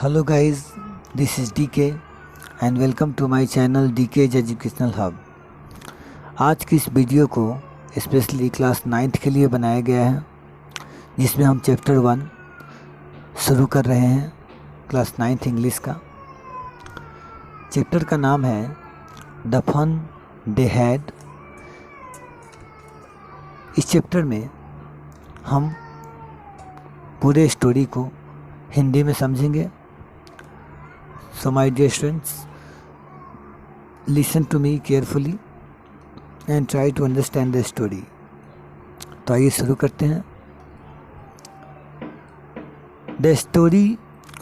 Hello guys, this is DK and welcome to my channel DK's Educational Hub। आज की इस video को specially class 9th के लिए बनाया गया है, जिसमें हम चैप्टर 1 शुरू कर रहे हैं क्लास 9th इंग्लिश का। चैप्टर का नाम है द फन दे हैड। इस चैप्टर में हम पूरे स्टोरी को हिंदी में समझेंगे। So my dear students, listen to me carefully and try to understand the story। तो आइए शुरू करते हैं। The story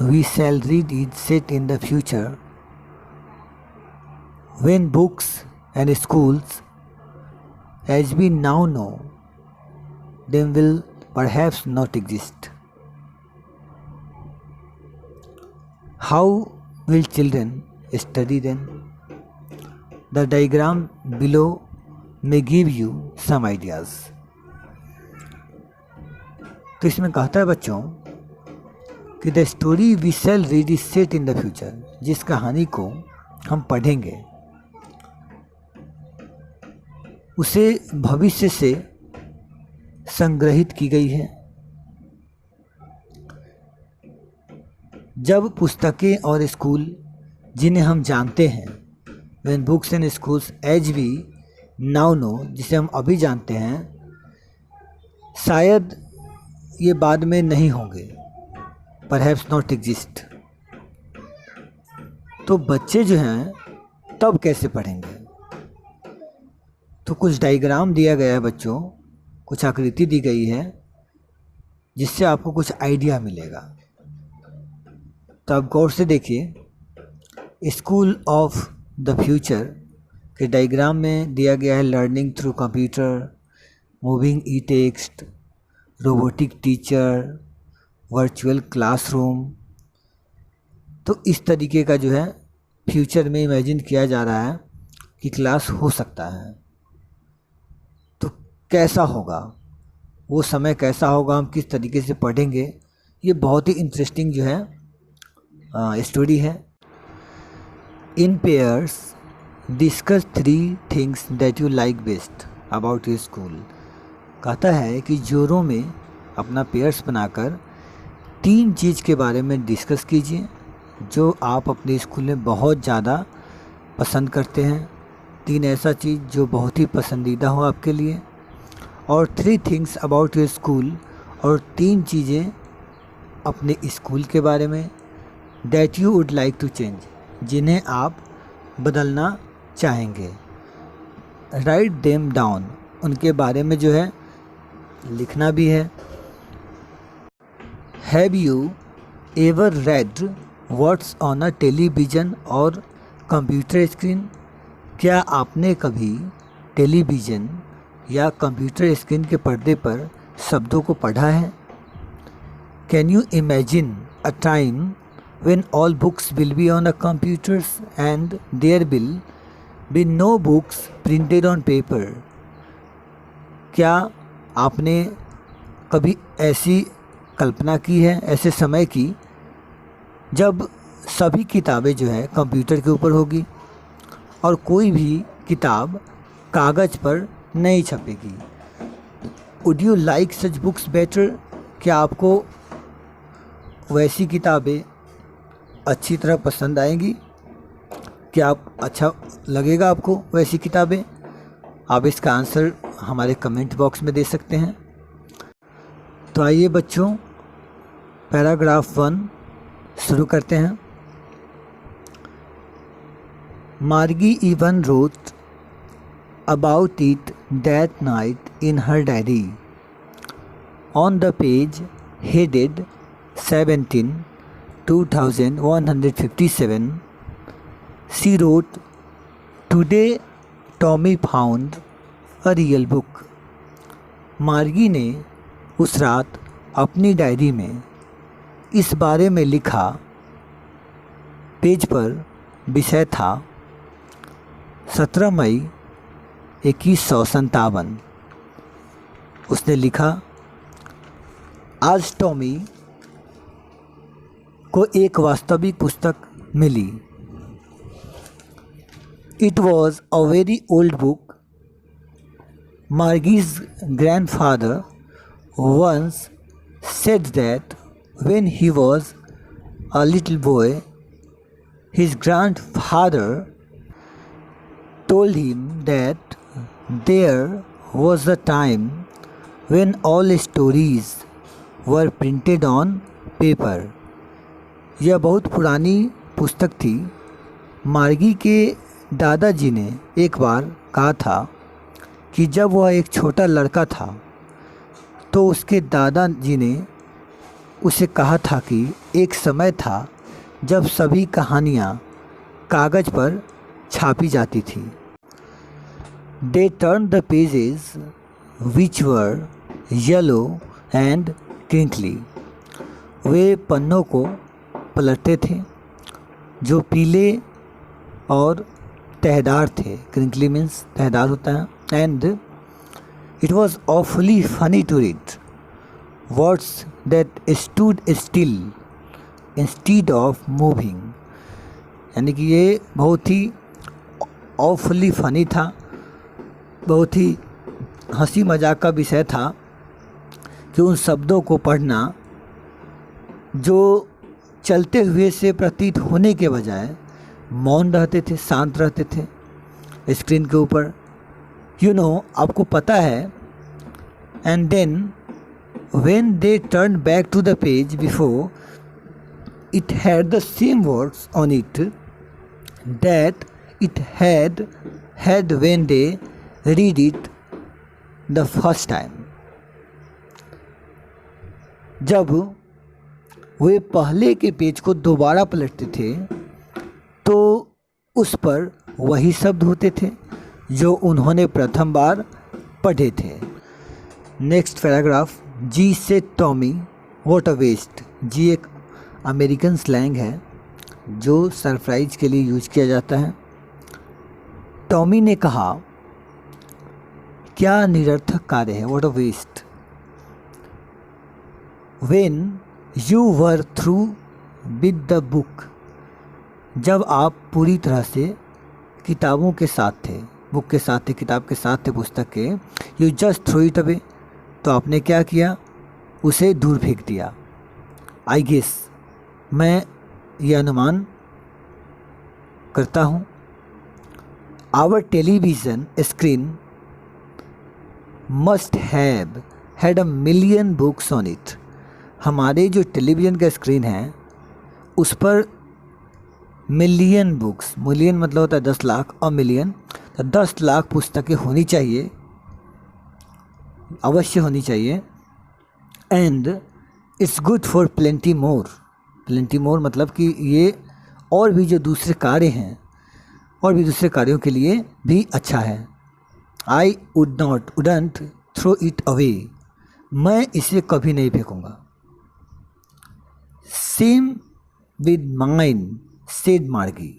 we shall read is set in the future when books and schools as we now know them will perhaps not exist। How will children study then? The diagram below may give you some ideas। तो इसमें कहता है बच्चों कि the story we shall read is set in the future. जिस कहानी को हम पढ़ेंगे उसे भविष्य से संग्रहित की गई है। जब पुस्तकें और स्कूल जिन्हें हम जानते हैं, when books and schools as we now know, जिसे हम अभी जानते हैं, शायद ये बाद में नहीं होंगे, perhaps not exist। तो बच्चे जो हैं तब कैसे पढ़ेंगे? तो कुछ डायग्राम दिया गया है बच्चों, कुछ आकृति दी गई है जिससे आपको कुछ आइडिया मिलेगा। तो आप गौर से देखिए। स्कूल ऑफ द फ्यूचर के डायग्राम में दिया गया है learning through computer, moving e text, robotic teacher, virtual classroom. तो इस तरीके का जो है फ्यूचर में इमेजिन किया जा रहा है कि क्लास हो सकता है। तो कैसा होगा वो समय, कैसा होगा, हम किस तरीके से पढ़ेंगे, ये बहुत ही इंटरेस्टिंग जो है स्टोरी है। इन pairs discuss 3 things that you like best about your school. कहता है कि जोड़ों में अपना पेयर्स बनाकर 3 चीज़ के बारे में डिस्कस कीजिए जो आप अपने स्कूल में बहुत ज़्यादा पसंद करते हैं। 3 ऐसा चीज़ जो बहुत ही पसंदीदा हो आपके लिए। और 3 थिंग्स अबाउट योर स्कूल, और 3 चीज़ें अपने स्कूल के बारे में that you would like to change, जिन्हें आप बदलना चाहेंगे। राइट देम डाउन, उनके बारे में जो है लिखना भी है। Have you ever read what's on a television और कंप्यूटर स्क्रीन? क्या आपने कभी टेलीविज़न या कंप्यूटर स्क्रीन के पर्दे पर शब्दों को पढ़ा है? Can you imagine a time when all books will be on a computers and there will be no books printed on paper? क्या आपने कभी ऐसी कल्पना की है, ऐसे समय की जब सभी किताबें जो है कंप्यूटर के ऊपर होगी और कोई भी किताब कागज़ पर नहीं छपेगी? Would you like such books better? क्या आपको वैसी किताबें अच्छी तरह पसंद आएंगी? क्या आप अच्छा लगेगा आपको वैसी किताबें? आप इसका आंसर हमारे कमेंट बॉक्स में दे सकते हैं। तो आइए बच्चों, पैराग्राफ 1 शुरू करते हैं। मार्गी even wrote about it that night in her diary. On the page headed 17 2157 she wrote, "Today Tommy found a real book." मार्गी ने उस रात अपनी डायरी में इस बारे में लिखा। पेज पर विषय था 17 मई 2157। उसने लिखा, आज टॉमी को एक वास्तविक पुस्तक मिली। It was a very old book. Margie's grandfather once said that when he was a little boy, his grandfather told him that there was a time when all stories were printed on paper. यह बहुत पुरानी पुस्तक थी। मार्गी के दादाजी ने एक बार कहा था कि जब वह एक छोटा लड़का था तो उसके दादाजी ने उसे कहा था कि एक समय था जब सभी कहानियाँ कागज़ पर छापी जाती थी। They turned the pages which were yellow and crinkly. वे पन्नों को पलटते थे जो पीले और तहदार थे। crinkly means तहदार होता है। And it was awfully funny to read words that stood still instead of moving. यानी कि ये बहुत ही awfully funny था, बहुत ही हंसी मजाक का विषय था कि उन शब्दों को पढ़ना जो चलते हुए से प्रतीत होने के बजाय मौन रहते थे, शांत रहते थे स्क्रीन के ऊपर। आपको पता है। And then when they turn back to the page before it had the same words on it that it had when they read it the first time. जब वे पहले के पेज को दोबारा पलटते थे तो उस पर वही शब्द होते थे जो उन्होंने प्रथम बार पढ़े थे। Next paragraph. Gee said Tommy what a waste. Gee एक अमेरिकन स्लैंग है जो सरप्राइज के लिए यूज किया जाता है। टॉमी ने कहा क्या निरर्थक कार्य है, what a waste. When you were through with the book. जब आप पूरी तरह से किताबों के साथ थे, बुक के साथ थे, किताब के साथ थे, पुस्तक के। You just throw it away. तो आपने क्या किया, उसे दूर फेंक दिया। आई गेस, मैं ये अनुमान करता हूँ। Our television screen must have had a million books on it. हमारे जो टेलीविज़न का स्क्रीन है उस पर मिलियन बुक्स, मिलियन मतलब होता है 10 लाख, और मिलियन तो 10 लाख पुस्तकें होनी चाहिए, अवश्य होनी चाहिए। And it's good for plenty more. Plenty more मतलब कि ये और भी जो दूसरे कार्य हैं, और भी दूसरे कार्यों के लिए भी अच्छा है। I wouldn't throw it away. मैं इसे कभी नहीं फेंकूँगा। Same with mine said Margie.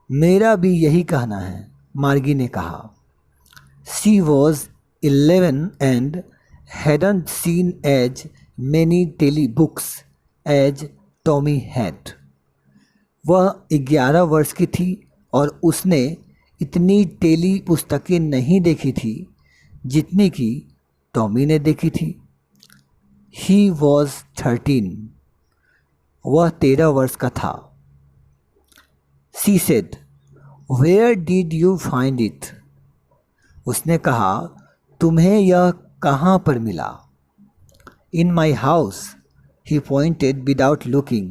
मेरा भी यही कहना है, मार्गी ने कहा। She was 11 and hadn't seen as many telebooks as Tommy had. वह 11 वर्ष की थी और उसने इतनी टेली पुस्तकें नहीं देखी थी जितनी कि टॉमी ने देखी थी। He was 13। वह 13 वर्ष का था। She said where did you find it. उसने कहा तुम्हें यह कहाँ पर मिला। In my house. He pointed without looking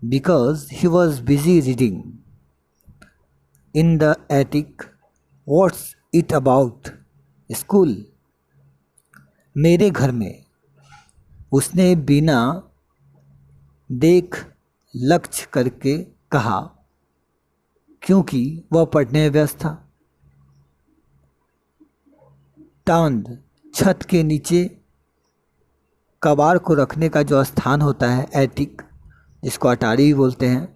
because he was busy reading. In the attic. What's it about. School. मेरे घर में। उसने बिना देख लक्ष्य करके कहा क्योंकि वह पढ़ने में व्यस्त था। टांड। छत के नीचे कबाड़ को रखने का जो स्थान होता है, एटिक, जिसको अटारी भी बोलते हैं।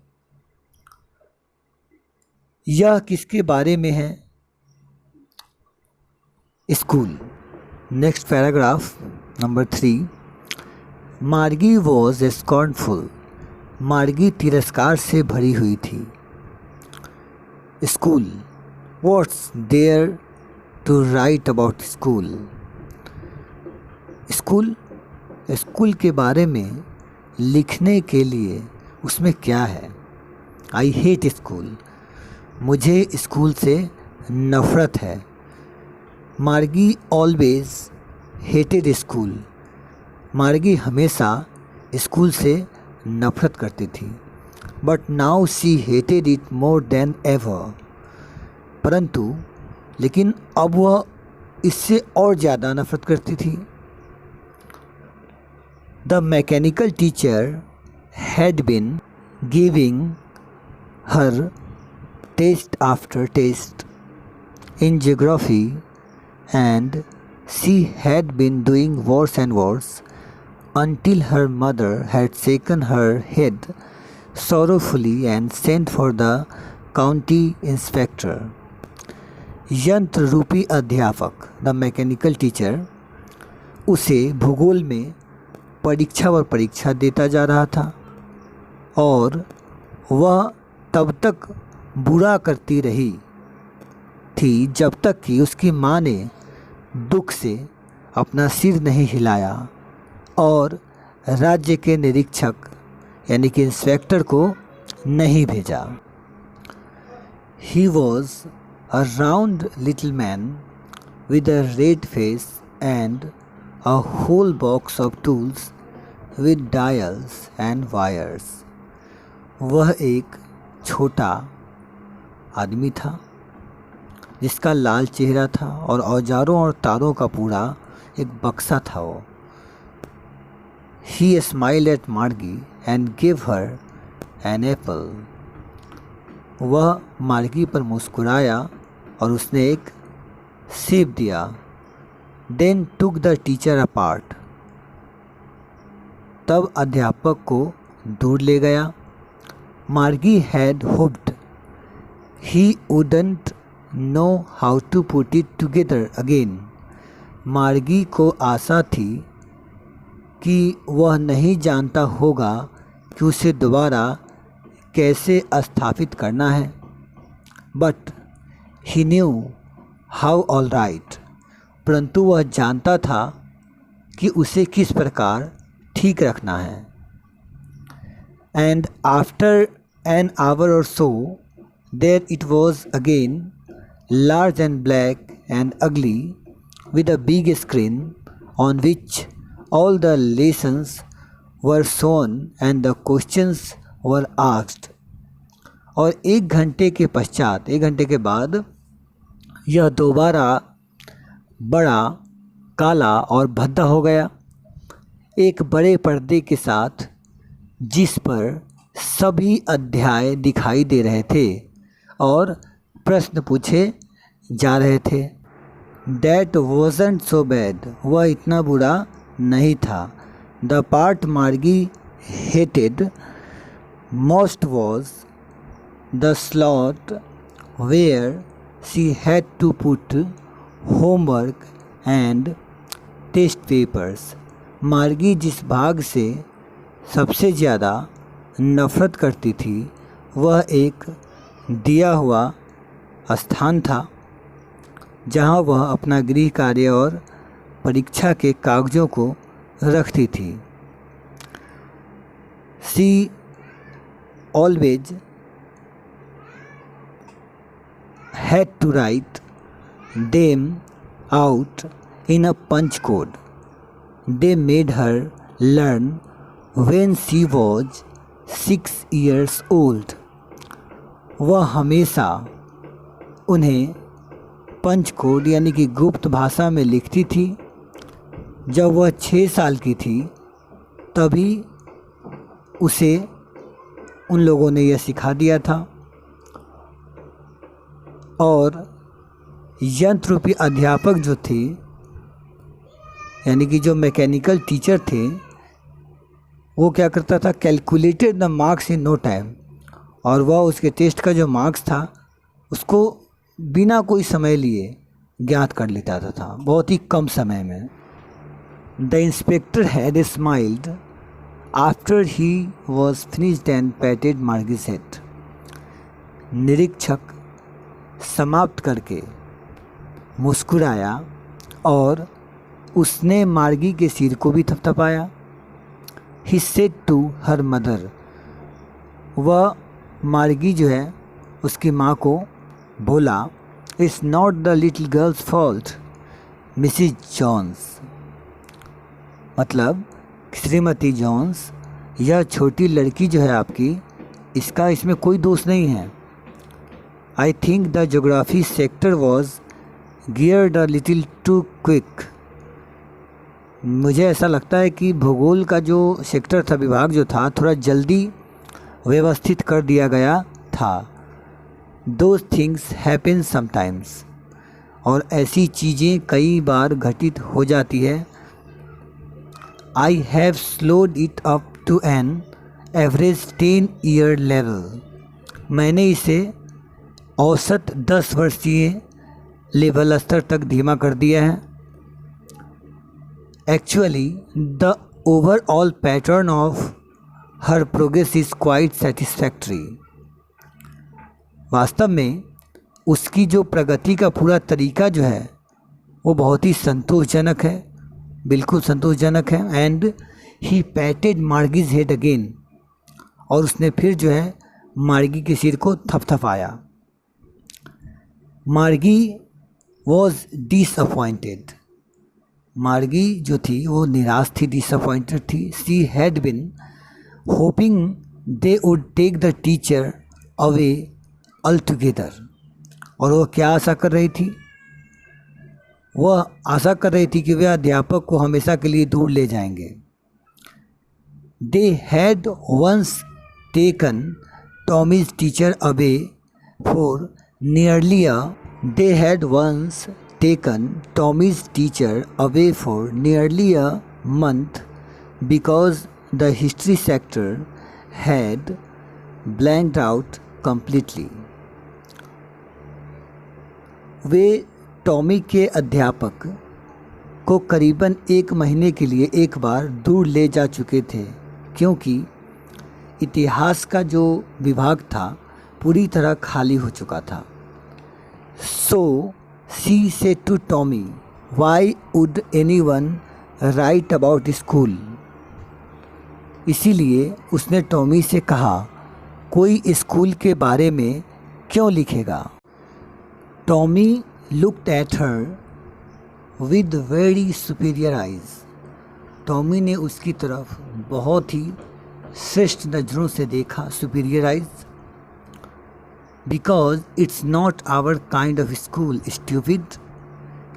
यह किसके बारे में है। स्कूल। Next paragraph number 3। मार्गी वॉज स्कॉर्नफुल, मार्गी तिरस्कार से भरी हुई थी। School, what's there to write about school. School, school के बारे में लिखने के लिए उसमें क्या है। आई हेट स्कूल, मुझे स्कूल से नफ़रत है। मार्गी ऑलवेज हेटेड स्कूल, मार्गी हमेशा स्कूल से नफ़रत करती थी। But now she hated it more than ever, परंतु लेकिन अब वह इससे और ज़्यादा नफ़रत करती थी। The mechanical teacher had been giving her test after test in geography, and she had been doing worse and worse until her mother had shaken her head sorrowfully and sent for the county inspector. यंत्र रूपी अध्यापक, the mechanical teacher, उसे भूगोल में परीक्षा पर परीक्षा देता जा रहा था और वह तब तक बुरा करती रही थी जब तक कि उसकी माँ ने दुख से अपना सिर नहीं हिलाया और राज्य के निरीक्षक यानी कि इंस्पेक्टर को नहीं भेजा। He was a round little man with a red face and a whole box of tools with dials and wires. वह एक छोटा आदमी था जिसका लाल चेहरा था और औजारों और तारों का पूरा एक बक्सा था वो। He smiled at Margie and gave her an apple. वह मार्गी पर मुस्कुराया और उसने एक सेब दिया। Then took the teacher apart. तब अध्यापक को दूर ले गया। Margie had hoped he wouldn't know how to put it together again. मार्गी को आशा थी कि वह नहीं जानता होगा कि उसे दोबारा कैसे स्थापित करना है। But he knew how all right. परंतु वह जानता था कि उसे किस प्रकार ठीक रखना है। And after an hour or so, there it was again, large and black and ugly, with a big screen on which all the lessons were shown and the questions were asked. और एक घंटे के पश्चात, एक घंटे के बाद यह दोबारा बड़ा, काला और भद्दा हो गया, एक बड़े पर्दे के साथ जिस पर सभी अध्याय दिखाई दे रहे थे और प्रश्न पूछे जा रहे थे। That wasn't so bad. वह इतना बुरा नहीं था। The part Margie hated most was the slot where she had to put homework and test papers. मार्गी जिस भाग से सबसे ज़्यादा नफ़रत करती थी वह एक दिया हुआ स्थान था जहाँ वह अपना गृह कार्य और परीक्षा के कागज़ों को रखती थी। She always had to write them out in a punch code they made her learn when she was 6 years old. वह हमेशा उन्हें पंच कोड यानी कि गुप्त भाषा में लिखती थी। जब वह 6 साल की थी तभी उसे उन लोगों ने यह सिखा दिया था। और यंत्र रूपी अध्यापक जो थे यानी कि जो मैकेनिकल टीचर थे वो क्या करता था, calculated the marks in no time, और वह उसके टेस्ट का जो मार्क्स था उसको बिना कोई समय लिए ज्ञात कर लेता था बहुत ही कम समय में। The inspector had smiled after he was finished and patted Margie's head. निरीक्षक समाप्त करके मुस्कुराया और उसने मार्गी के सिर को भी थपथपाया। He said to her mother, वह मार्गी जो है उसकी माँ को बोला, it's not the little girl's fault Mrs Jones, मतलब श्रीमती जॉन्स, यह छोटी लड़की जो है आपकी, इसमें कोई दोष नहीं है। I think the geography sector was geared a little too quick, मुझे ऐसा लगता है कि भूगोल का जो सेक्टर था, विभाग जो था, थोड़ा जल्दी व्यवस्थित कर दिया गया था। दोज थिंग्स हैपन समटाइम्स, और ऐसी चीज़ें कई बार घटित हो जाती है। I have slowed it up to an average 10 year level, मैंने इसे औसत 10 वर्षीय लेवल स्तर तक धीमा कर दिया है। Actually the overall pattern of her progress is quite satisfactory, वास्तव में उसकी जो प्रगति का पूरा तरीका जो है वो बहुत ही संतोषजनक है, बिल्कुल संतोषजनक है। And he patted Margie's head again, और उसने फिर जो है मार्गी के सिर को थपथपाया। मार्गी वॉज डिसअपॉइंटेड, मार्गी जो थी वो निराश थी, डिसअपॉइंटेड थी। She had been hoping they would take the teacher away altogether, और वह क्या आशा कर रही थी? वह आशा कर रही थी कि वे अध्यापक को हमेशा के लिए दूर ले जाएंगे। They had once taken Tommy's teacher away for nearly a they had once taken Tommy's teacher away for nearly a month because the history sector had blanked out completely. Way Tommy के अध्यापक को करीबन 1 महीने के लिए एक बार दूर ले जा चुके थे, क्योंकि इतिहास का जो विभाग था पूरी तरह खाली हो चुका था। So she said to Tommy, why would anyone write about school? इसीलिए उसने टॉमी से कहा, कोई स्कूल के बारे में क्यों लिखेगा? Tommy looked at her with very superior eyes. Tommy ने उसकी तरफ बहुत ही श्रेष्ठ नज़रों से देखा, superior eyes. Because it's not our kind of school, stupid.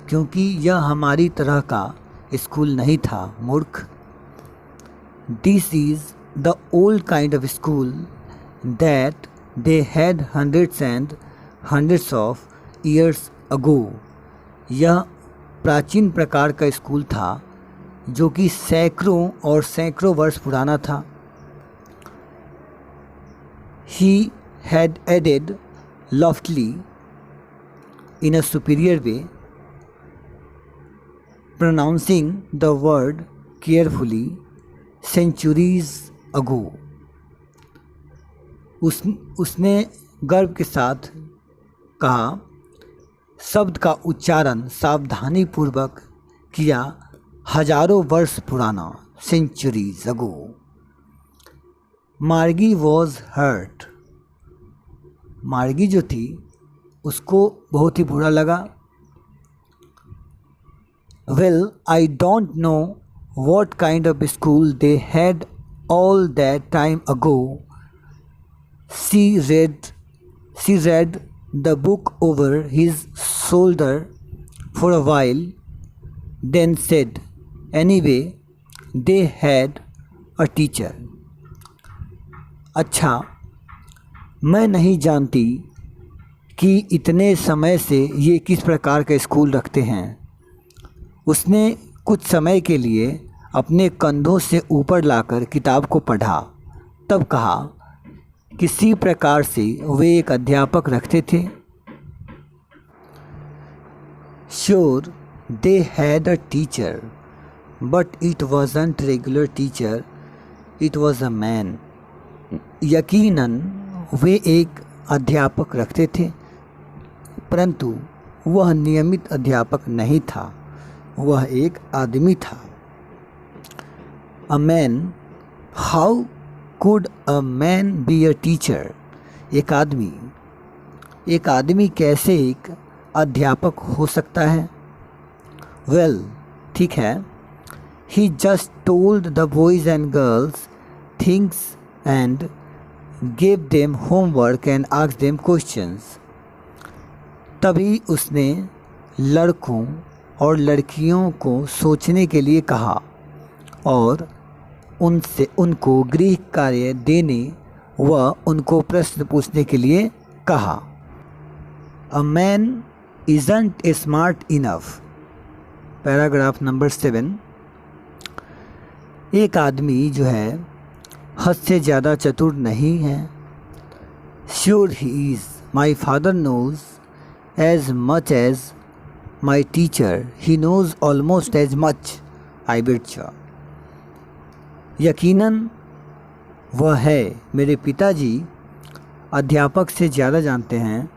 क्योंकि यह हमारी तरह का स्कूल नहीं था, मूर्ख। This is the old kind of school that they had hundreds and hundreds of years ago. यह प्राचीन प्रकार का स्कूल था जो कि सैकड़ों और सैकड़ों वर्ष पुराना था। He had added loftily in a superior way, pronouncing the word carefully, centuries ago. उसने गर्व के साथ कहा, शब्द का उच्चारण सावधानी पूर्वक किया, हजारों वर्ष पुराना, centuries ago. मार्गी वॉज हर्ट, मार्गी जो थी उसको बहुत ही बुरा लगा। Well I don't know what kind of school they had all that time ago. She read the book over his shoulder for a while, then said, anyway they had a teacher. अच्छा, मैं नहीं जानती कि इतने समय से ये किस प्रकार का स्कूल रखते हैं। उसने कुछ समय के लिए अपने कंधों से ऊपर लाकर किताब को पढ़ा, तब कहा, किसी प्रकार से वे एक अध्यापक रखते थे। Sure they had a teacher but it wasn't regular teacher it was a man. यकीनन वे एक अध्यापक रखते थे, परंतु वह नियमित अध्यापक नहीं था, वह एक आदमी था। A man, how could a man be a teacher? एक आदमी कैसे एक अध्यापक हो सकता है? वेल, ठीक है, he just told the boys and girls things and gave them homework and asked them questions। तभी उसने लड़कों और लड़कियों को सोचने के लिए कहा और उनको गृह कार्य देने व उनको प्रश्न पूछने के लिए कहा। A man isn't smart enough। Paragraph number 7। एक आदमी जो है हद से ज़्यादा चतुर नहीं है। Sure he is, my father knows as much as my teacher, he knows almost as much, I betcha. यकीनन वह है, मेरे पिताजी अध्यापक से ज़्यादा जानते हैं,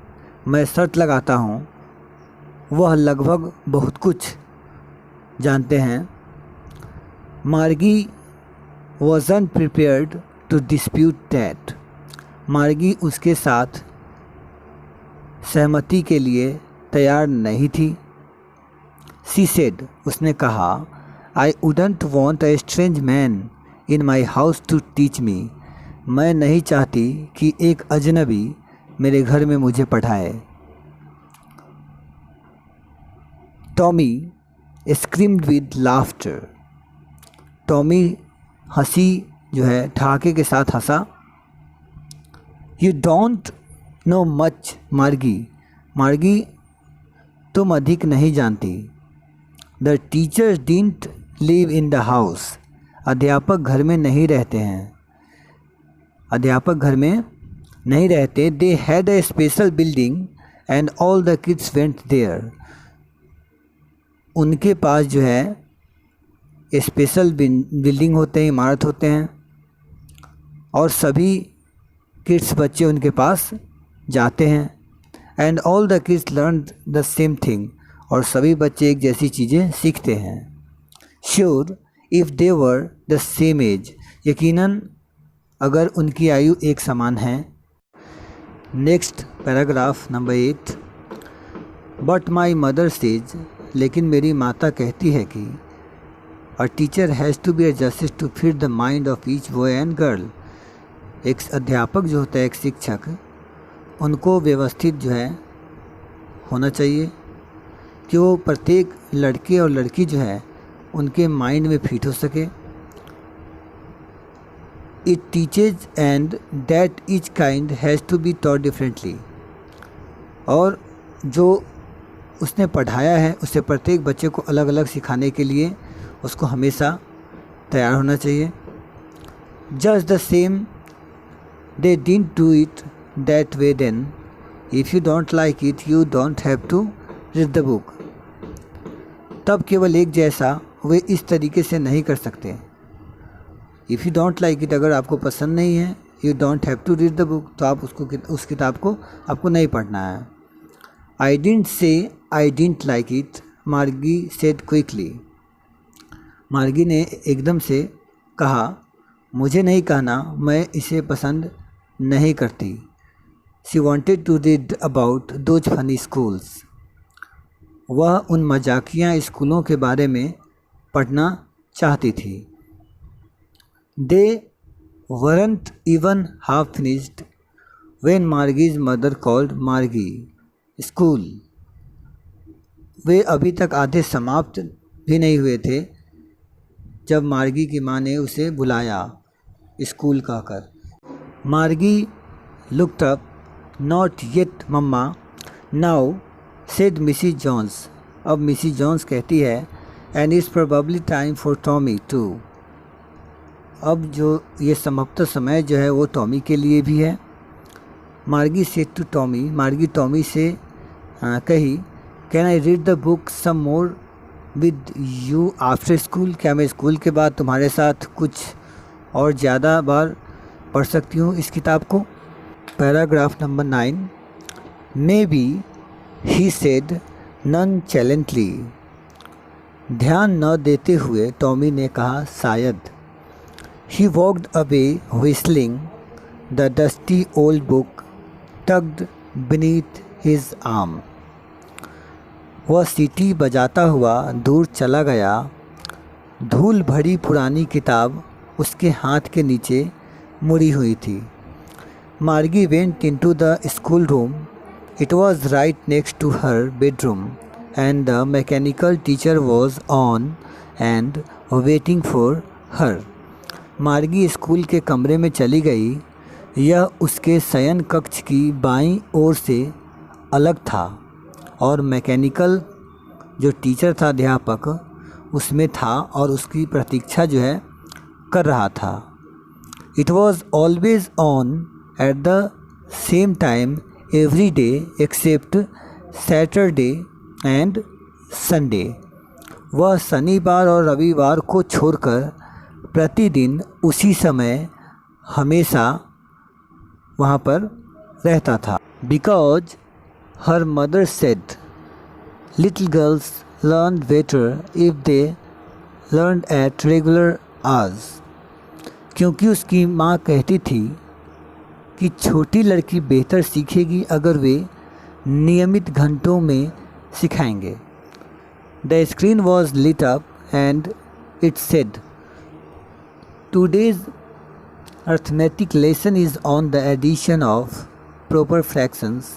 मैं शर्त लगाता हूँ वह लगभग बहुत कुछ जानते हैं। मार्गी wasn't prepared to dispute that। मार्गी उसके साथ सहमति के लिए तैयार नहीं थी। She said, उसने कहा, I wouldn't want a strange man in my house to teach me। मैं नहीं चाहती कि एक अजनबी मेरे घर में मुझे पढ़ाए। Tommy screamed with laughter। Tommy हंसी जो है ठहाके के साथ हंसा। You don't know much Margie, तुम अधिक नहीं जानती। The teachers didn't live in the house. अध्यापक घर में नहीं रहते हैं। They had a special building and all the kids went there. उनके पास जो है स्पेशल बिल्डिंग होते हैं, इमारत होते हैं, और सभी किड्स बच्चे उनके पास जाते हैं। And all the kids learn the same thing, और सभी बच्चे एक जैसी चीज़ें सीखते हैं। Sure if they were the same age, यकीनन अगर उनकी आयु एक समान है। Next paragraph number 8। But my mother says, लेकिन मेरी माता कहती है कि A teacher has to be adjusted to fit the mind of each boy and girl। एक अध्यापक जो होता है, एक शिक्षक, उनको व्यवस्थित जो है होना चाहिए कि वो प्रत्येक लड़के और लड़की जो है उनके माइंड में फिट हो सके। It teaches and that each kind has to be taught differently। और जो उसने पढ़ाया है उसे प्रत्येक बच्चे को अलग अलग सिखाने के लिए उसको हमेशा तैयार होना चाहिए। Just the same they didn't do it that way then, if you don't like it you don't have to read the book. तब केवल एक जैसा वे इस तरीके से नहीं कर सकते। If you don't like it, अगर आपको पसंद नहीं है, you don't have to read the book, तो आप उस किताब को आपको नहीं पढ़ना है। I didn't say I didn't like it, मार्गी सेड क्विकली। मार्गी ने एकदम से कहा, मुझे नहीं कहना मैं इसे पसंद नहीं करती। She wanted to read about those funny schools. वह उन मजाकिया स्कूलों के बारे में पढ़ना चाहती थी। They weren't even half finished when Margie's mother called Margie school. वे अभी तक आधे समाप्त भी नहीं हुए थे जब मार्गी की माँ ने उसे बुलाया स्कूल कहकर। Margie looked up, not yet mamma now, said Mrs Jones. अब मिसिज जॉन्स कहती है, and it's probably time for Tommy too. अब जो ये संभवतः समय जो है वो टॉमी के लिए भी है। Margie said to Tommy, Margie Tommy से कही, can I read the book some more with you after school. क्या मैं स्कूल के बाद तुम्हारे साथ कुछ और ज़्यादा बार पढ़ सकती हूँ इस किताब को। Paragraph number 9, maybe he said nonchalantly. ध्यान न देते हुए टॉमी ने कहा, शायद। He walked away whistling, the dusty old book tucked beneath his arm. वह सीटी बजाता हुआ दूर चला गया। धूल भरी पुरानी किताब उसके हाथ के नीचे मुड़ी हुई थी। Margie went into the school room. It was right next to her bedroom and the mechanical teacher was on and waiting for her. मार्गी स्कूल के कमरे में चली गई। यह उसके शयन कक्ष की बाईं ओर से अलग था और मैकेनिकल जो टीचर था, अध्यापक, उसमें था और उसकी प्रतीक्षा जो है कर रहा था। It was always on at the same time every day except Saturday and Sunday. वह शनिवार और रविवार को छोड़कर प्रतिदिन उसी समय हमेशा वहाँ पर रहता था। Because her mother said little girls learn better if they learn at regular hours. क्योंकि उसकी माँ कहती थी कि छोटी लड़की बेहतर सीखेगी अगर वे नियमित घंटों में सिखाएंगे। The screen was lit up and it said, today's arithmetic lesson is on the addition of proper fractions.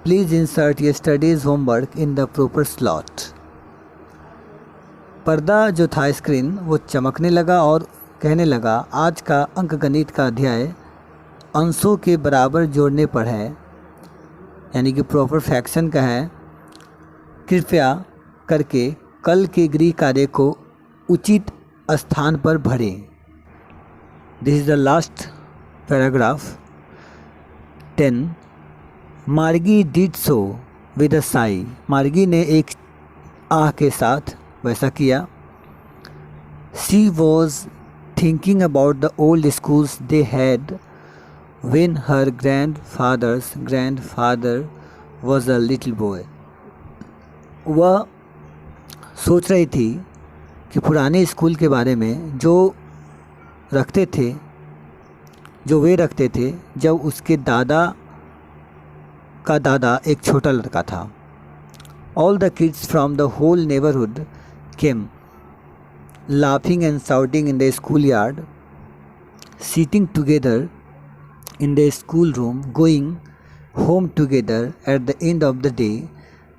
Please insert yesterday's homework in the proper slot. पर्दा जो था स्क्रीन वो चमकने लगा और कहने लगा, आज का अंकगणित का अध्याय अंशों के बराबर जोड़ने पर है, यानी कि प्रॉपर फ्रैक्शन का है। कृपया करके कल के गृह कार्य को उचित स्थान पर भरें। This is the last paragraph 10। मार्गी did so with a Sai. मार्गी ने एक आह के साथ वैसा किया। She was thinking about the old schools they had when her grandfather was a little boy. वह सोच रही थी कि पुराने स्कूल के बारे में जो वे रखते थे जब उसके दादा का दादा एक छोटा लड़का था। All the kids from the whole neighbourhood came laughing and shouting in the school yard, sitting together in the school room, going home together at the end of the day.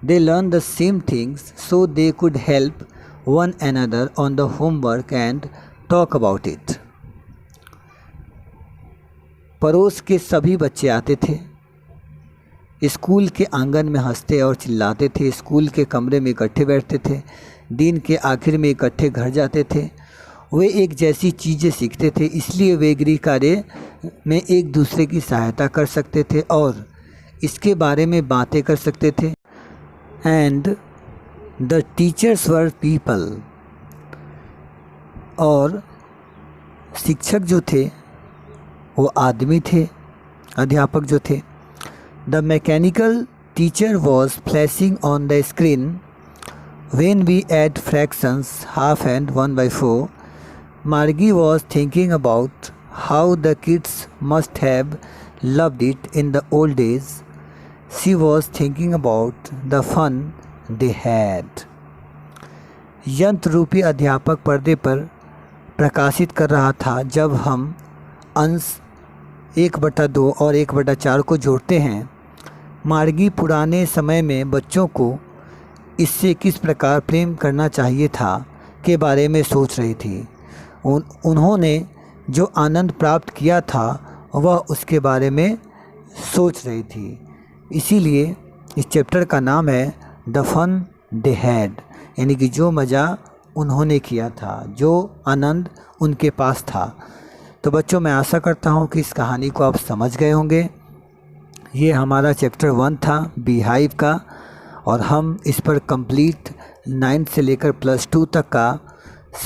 They learned the same things so they could help one another on the homework and talk about it. पड़ोस के सभी बच्चे आते थे, school के आंगन में हंसते और चिल्लाते थे, स्कूल के कमरे में इकट्ठे बैठते थे, दिन के आखिर में इकट्ठे घर जाते थे। वे एक जैसी चीज़ें सीखते थे, इसलिए वे गृह कार्य में एक दूसरे की सहायता कर सकते थे और इसके बारे में बातें कर सकते थे। And the teachers were people. और शिक्षक जो थे वो आदमी थे, अध्यापक जो थे। The mechanical teacher was flashing on the screen when we add fractions half and 1/4. Margie was thinking about how the kids must have loved it in the old days. She was thinking about the fun they had. यंत्र रूपी अध्यापक पर्दे पर प्रकाशित कर रहा था। जब हम अंश 1/2 और 1/4 को जोड़ते हैं, मार्गी पुराने समय में बच्चों को इससे किस प्रकार प्रेम करना चाहिए था के बारे में सोच रही थी। उन्होंने जो आनंद प्राप्त किया था वह उसके बारे में सोच रही थी। इसीलिए इस चैप्टर का नाम है द फन दे हैड, यानी कि जो मज़ा उन्होंने किया था, जो आनंद उनके पास था। तो बच्चों, मैं आशा करता हूँ कि इस कहानी को आप समझ गए होंगे। ये हमारा चैप्टर 1 था बीहाइव का, और हम इस पर कंप्लीट 9th से लेकर +2 तक का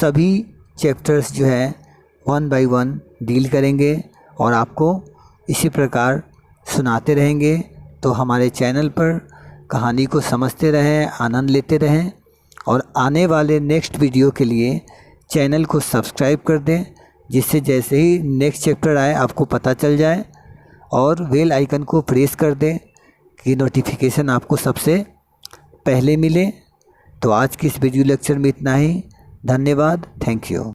सभी चैप्टर्स जो है वन बाय वन डील करेंगे और आपको इसी प्रकार सुनाते रहेंगे। तो हमारे चैनल पर कहानी को समझते रहें, आनंद लेते रहें और आने वाले नेक्स्ट वीडियो के लिए चैनल को सब्सक्राइब कर दें, जिससे जैसे ही नेक्स्ट चैप्टर आए आपको पता चल जाए, और बेल आइकन को प्रेस कर दें कि नोटिफिकेशन आपको सबसे पहले मिले। तो आज की इस वीडियो लेक्चर में इतना ही। धन्यवाद। Thank you.